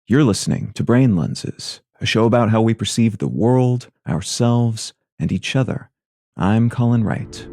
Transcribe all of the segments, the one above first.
You're listening to Brain Lenses, a show about how we perceive the world, ourselves, and each other. I'm Colin Wright.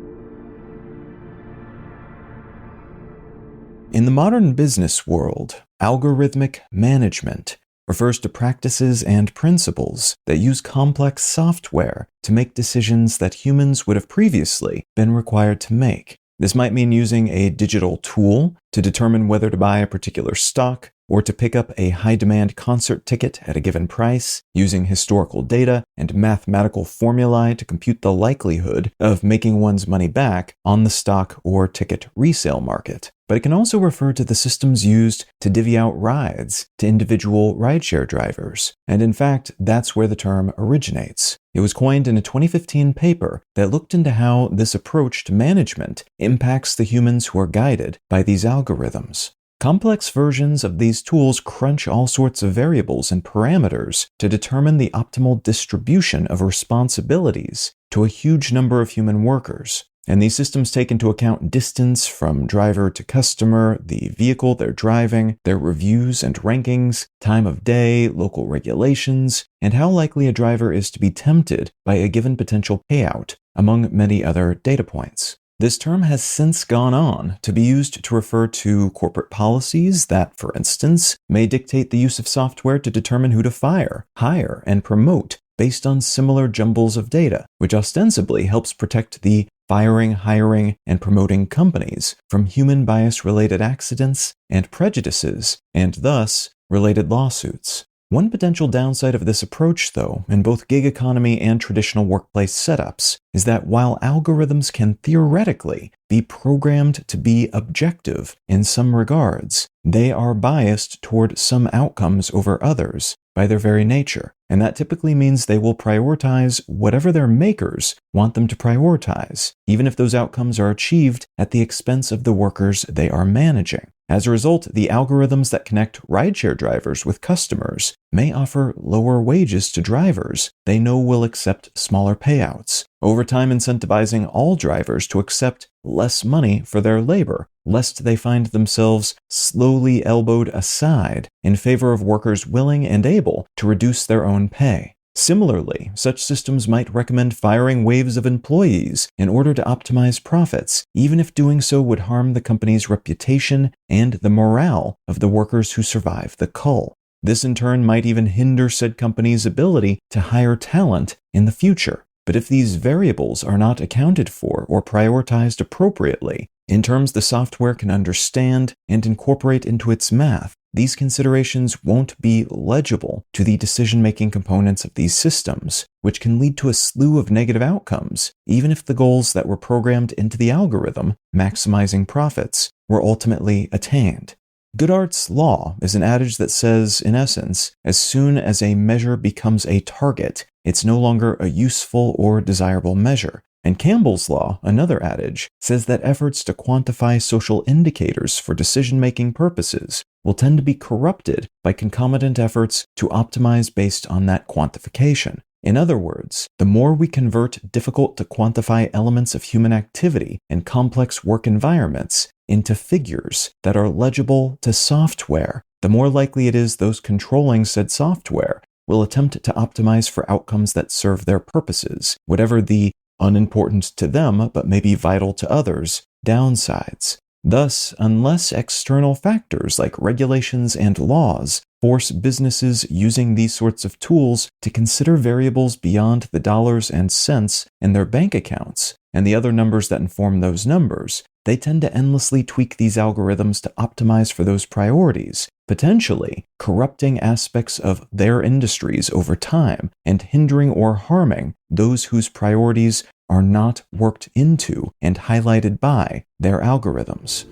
In the modern business world, algorithmic management refers to practices and principles that use complex software to make decisions that humans would have previously been required to make. This might mean using a digital tool to determine whether to buy a particular stock, or to pick up a high-demand concert ticket at a given price, using historical data and mathematical formulae to compute the likelihood of making one's money back on the stock or ticket resale market. But it can also refer to the systems used to divvy out rides to individual rideshare drivers. And in fact, that's where the term originates. It was coined in a 2015 paper that looked into how this approach to management impacts the humans who are guided by these algorithms. Complex versions of these tools crunch all sorts of variables and parameters to determine the optimal distribution of responsibilities to a huge number of human workers. And these systems take into account distance from driver to customer, the vehicle they're driving, their reviews and rankings, time of day, local regulations, and how likely a driver is to be tempted by a given potential payout, among many other data points. This term has since gone on to be used to refer to corporate policies that, for instance, may dictate the use of software to determine who to fire, hire, and promote based on similar jumbles of data, which ostensibly helps protect the firing, hiring, and promoting companies from human bias-related accidents and prejudices, and thus related lawsuits. One potential downside of this approach, though, in both gig economy and traditional workplace setups, is that while algorithms can theoretically be programmed to be objective in some regards, they are biased toward some outcomes over others by their very nature. And that typically means they will prioritize whatever their makers want them to prioritize, even if those outcomes are achieved at the expense of the workers they are managing. As a result, the algorithms that connect rideshare drivers with customers may offer lower wages to drivers they know will accept smaller payouts, over time incentivizing all drivers to accept less money for their labor, lest they find themselves slowly elbowed aside in favor of workers willing and able to reduce their own pay. Similarly, such systems might recommend firing waves of employees in order to optimize profits, even if doing so would harm the company's reputation and the morale of the workers who survive the cull. This in turn might even hinder said company's ability to hire talent in the future. But if these variables are not accounted for or prioritized appropriately, in terms the software can understand and incorporate into its math, these considerations won't be legible to the decision-making components of these systems, which can lead to a slew of negative outcomes, even if the goals that were programmed into the algorithm, maximizing profits, were ultimately attained. Goodhart's law is an adage that says, in essence, as soon as a measure becomes a target, it's no longer a useful or desirable measure. And Campbell's law, another adage, says that efforts to quantify social indicators for decision-making purposes will tend to be corrupted by concomitant efforts to optimize based on that quantification. In other words, the more we convert difficult-to-quantify elements of human activity and complex work environments into figures that are legible to software, the more likely it is those controlling said software will attempt to optimize for outcomes that serve their purposes, whatever the unimportant to them but maybe vital to others downsides. Thus, unless external factors like regulations and laws force businesses using these sorts of tools to consider variables beyond the dollars and cents in their bank accounts and the other numbers that inform those numbers, they tend to endlessly tweak these algorithms to optimize for those priorities, potentially corrupting aspects of their industries over time and hindering or harming those whose priorities are not worked into and highlighted by their algorithms.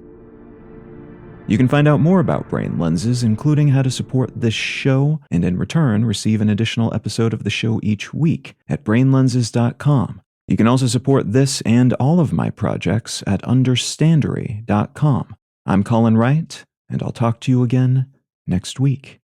You can find out more about Brain Lenses, including how to support this show, and in return receive an additional episode of the show each week at brainlenses.com. You can also support this and all of my projects at understandery.com. I'm Colin Wright, and I'll talk to you again next week.